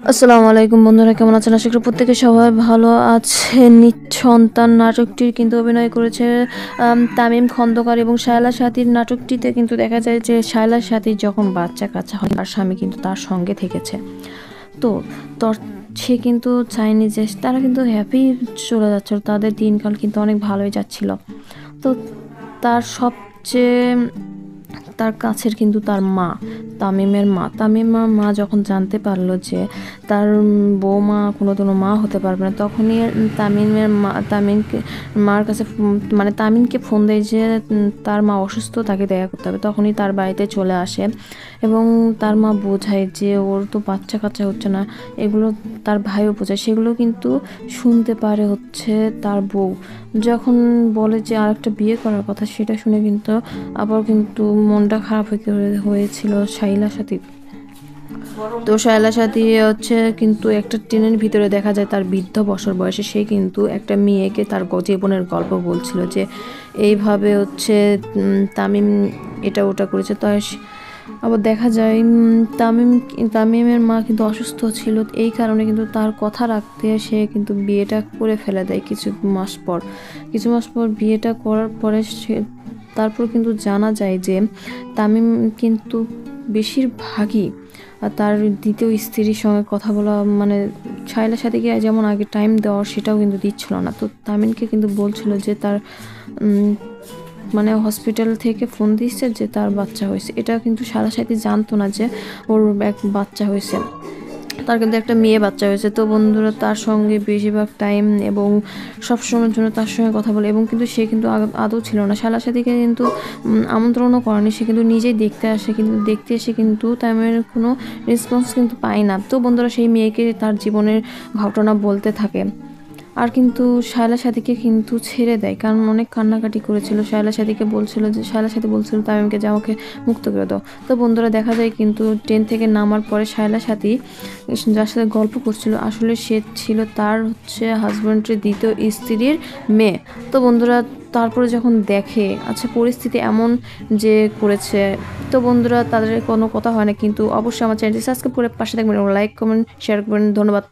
আসসালামু আলাইকুম বন্ধুরা, কেমন আছেন? আশা করি প্রত্যেকে সবাই ভালো আছেন। নিঃসন্তান নাটকটির কিন্তু অভিনয় করেছে তামিম খন্দকার এবং শায়লা সাথীর। নাটকটিতে কিন্তু দেখা যায় যে শায়লা সাথীর যখন বাচ্চা কাচ্চা হয় তার স্বামী কিন্তু তার সঙ্গে থেকেছে। তো তর সে কিন্তু চায়নি যে তারা কিন্তু হ্যাপি চলে যাচ্ছিল, তাদের দিনকাল কিন্তু অনেক ভালোই যাচ্ছিল। তো তার সবচেয়ে তার কাছের কিন্তু তার মা, তামিমের মা যখন জানতে পারলো যে তার বৌমা কোনোদিনও মা হতে পারবে না, তখনই তামিমকে মার কাছে মানে তামিমকে ফোন দেয় যে তার মা অসুস্থ, তাকে দেখা করতে হবে। তখনই তার বাড়িতে চলে আসে এবং তার মা বোঝায় যে ওর তো বাচ্চা কাচ্চা হচ্ছে না, এগুলো তার ভাইও বোঝায়। সেগুলো কিন্তু শুনতে পারে হচ্ছে তার বউ, যখন বলে যে আরেকটা বিয়ে করার কথা, সেটা শুনে কিন্তু আবার কিন্তু মনটা খারাপ হয়েছিল শাইলা সাথী। তো শায়লা সাথী হচ্ছে কিন্তু একটা ট্রেনের ভিতরে দেখা যায় তার বৃদ্ধ বছর বয়সে সে কিন্তু একটা মেয়েকে তার জীবনের গল্প বলছিল যে এইভাবে হচ্ছে তামিম এটা ওটা করেছে। তো আবার দেখা যায় তামিমের মা কিন্তু অসুস্থ ছিল, এই কারণে কিন্তু তার কথা রাখতে সে কিন্তু বিয়েটা করে ফেলে দেয় কিছু মাস পর বিয়েটা করার পরে তারপর কিন্তু জানা যায় যে তামিম কিন্তু বেশিরভাগই তার দ্বিতীয় স্ত্রীর সঙ্গে কথা বলা, মানে শায়লার সাথে কি যেমন আগে টাইম দেওয়া সেটাও কিন্তু দিচ্ছিল না। তো তামিমকে কিন্তু বলছিল যে তার মানে হসপিটাল থেকে ফোন দিচ্ছে যে তার বাচ্চা হয়েছে। এটা কিন্তু শায়লার সাথে জানতো না যে ওর এক বাচ্চা হয়েছে, তার কিন্তু একটা মেয়ে বাচ্চা হয়েছে। তো বন্ধুরা তার সঙ্গে বেশিরভাগ টাইম এবং সবসময়ের জন্য তার সঙ্গে কথা বলে, এবং কিন্তু সে কিন্তু আদৌ ছিল না, শালা সাথীকে কিন্তু আমন্ত্রণও করেনি। সে কিন্তু নিজেই দেখতে আসে, কিন্তু দেখতে এসে কিন্তু তামিমের কোনো রেসপন্স কিন্তু পায় না। তো বন্ধুরা সেই মেয়েকে তার জীবনের ঘটনা বলতে থাকে, আর কিন্তু শায়লা সাথীকে কিন্তু ছেড়ে দেয়, কারণ অনেক কান্নাকাটি করেছিল। শায়লা সাথী বলছিল তামিমকে যে আমাকে মুক্ত করে দাও। তো বন্ধুরা দেখা যায় কিন্তু ট্রেন থেকে নামার পরে শায়লা সাথী যার সাথে গল্প করছিল আসলে সে ছিল তার হচ্ছে হাজব্যান্ডের দ্বিতীয় স্ত্রীর মেয়ে। তো বন্ধুরা তারপরে যখন দেখে আচ্ছা পরিস্থিতি এমন যে করেছে, তো বন্ধুরা তাদের কোনো কথা হয় না, কিন্তু অবশ্যই আমার চ্যানেলটি সাবস্ক্রাইব করে পাশে থাকবেন এবং লাইক কমেন্ট শেয়ার করবেন। ধন্যবাদ।